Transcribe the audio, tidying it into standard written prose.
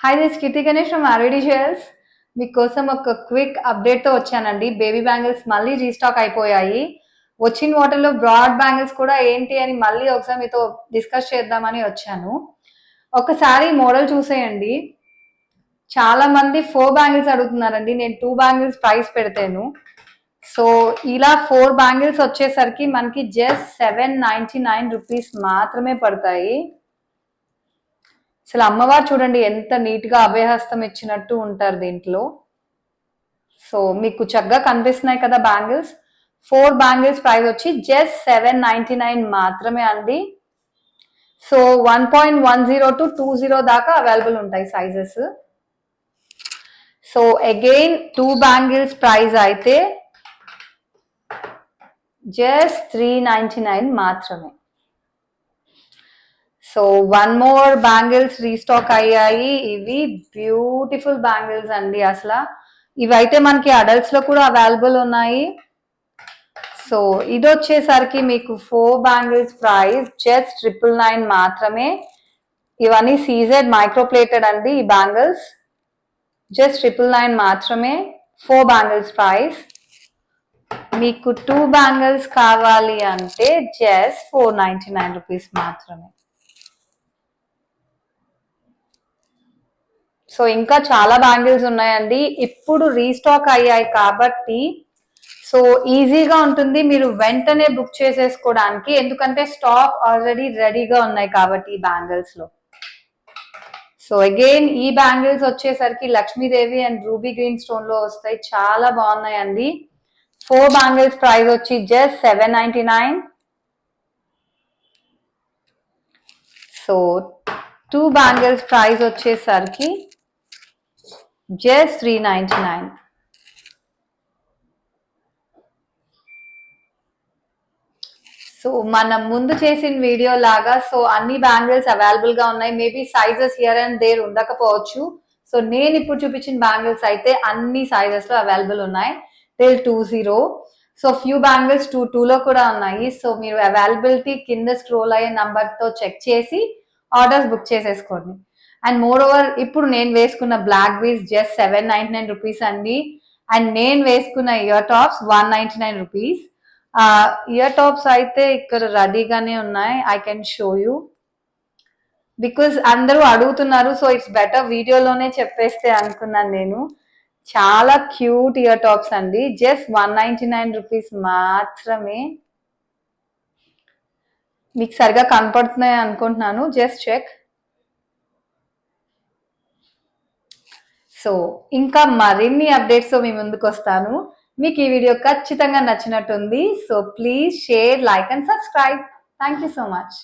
Hi this Kitty Ganesh from RVD jewels. మీకోసం ఒక quick అప్డేట్తో వచ్చానండి. బేబీ బ్యాంగిల్స్ మళ్ళీ రీస్టాక్ అయిపోయాయి. వచ్చిన వాటర్లో బ్రాడ్ బ్యాంగిల్స్ కూడా ఏంటి అని మళ్ళీ ఒకసారి మీతో డిస్కస్ చేద్దామని వచ్చాను. ఒకసారి మోడల్ చూసేయండి. చాలా మంది 4 బ్యాంగిల్స్ అడుగుతున్నారండి. నేను 2 బ్యాంగిల్స్ ప్రైస్ పెడతాను. సో ఇలా 4 బ్యాంగిల్స్ వచ్చేసరికి మనకి జస్ట్ 799 రూపీస్ మాత్రమే పడతాయి. అసలు అమ్మవారు చూడండి ఎంత నీట్గా అభయహస్తం ఇచ్చినట్టు ఉంటారు దీంట్లో. సో మీకు చక్కగా కనిపిస్తున్నాయి కదా బ్యాంగిల్స్. 4 బ్యాంగిల్స్ ప్రైస్ వచ్చి జస్ట్ 799 మాత్రమే అండి. సో 1.10 to 20 దాకా అవైలబుల్ ఉంటాయి sizes. So again 2 bangles price అయితే జస్ట్ 399 మాత్రమే. సో 1 మోర్ బ్యాంగిల్స్ రీస్టాక్ అయ్యాయి. ఇవి బ్యూటిఫుల్ బ్యాంగిల్స్ అండి. అసలు ఇవైతే మనకి అడల్ట్స్ లో కూడా అవైలబుల్ ఉన్నాయి. సో ఇది వచ్చేసరికి మీకు 4 బ్యాంగిల్స్ ప్రైస్ జస్ట్ 999 మాత్రమే. ఇవన్నీ సీజెడ్ మైక్రోప్లేటెడ్ అండి. ఈ బ్యాంగిల్స్ జస్ట్ 999 మాత్రమే. 4 బ్యాంగిల్స్ ప్రైస్. మీకు 2 బ్యాంగిల్స్ కావాలి అంటే జస్ట్ 499 రూపీస్ మాత్రమే. సో ఇంకా చాలా బ్యాంగిల్స్ ఉన్నాయండి. ఇప్పుడు రీస్టాక్ అయ్యాయి కాబట్టి సో ఈజీగా ఉంటుంది మీరు వెంటనే బుక్ చేసేసుకోవడానికి. ఎందుకంటే స్టాక్ ఆల్రెడీ రెడీగా ఉన్నాయి కాబట్టి ఈ బ్యాంగిల్స్ లో. సో అగైన్ ఈ బ్యాంగిల్స్ వచ్చేసరికి Lakshmidevi and ruby green stone లో వస్తాయి. చాలా బాగున్నాయండి. 4 బ్యాంగిల్స్ ప్రైస్ వచ్చి జస్ట్ 799. సో 2 బ్యాంగిల్స్ ప్రైస్ వచ్చేసరికి జస్ట్ 399. సో మనం ముందు చేసిన వీడియో లాగా సో అన్ని బ్యాంగిల్స్ అవైలబుల్ గా ఉన్నాయి. Maybe sizes here and there ఉండకపోవచ్చు. సో నేను ఇప్పుడు చూపించిన బ్యాంగిల్స్ అయితే అన్ని సైజెస్ లో అవైలబుల్ ఉన్నాయి టిల్ 20. సో ఫ్యూ బ్యాంగిల్స్ 22 లో కూడా ఉన్నాయి. సో మీరు అవైలబిలిటీ కింద స్క్రోల్ అయ్యే నంబర్ తో చెక్ చేసి ఆర్డర్స్ బుక్ చేసేసుకోండి. అండ్ మోర్ ఓవర్ ఇప్పుడు నేను వేసుకున్న బ్లాక్ బీడ్స్ జస్ట్ 799 రూపీస్ అండి. అండ్ నేను వేసుకున్న ear tops 199 rupees. Ear tops అయితే ఇక్కడ రెడీగానే ఉన్నాయి. I can show you because అందరూ అడుగుతున్నారు. సో ఇట్స్ బెటర్ వీడియోలోనే చెప్పేస్తే అనుకున్నాను నేను. చాలా క్యూట్ ఇయర్ టాప్స్ అండి. జస్ట్ 199 రూపీస్ మాత్రమే. మీకు సరిగా కనపడుతున్నాయి అనుకుంటున్నాను. Just check. సో ఇంకా మరిన్ని అప్డేట్స్ తో మీ ముందుకు వస్తాను. మీకు ఈ వీడియో ఖచ్చితంగా నచ్చినట్టుంది. So please share, like and subscribe. Thank you so much.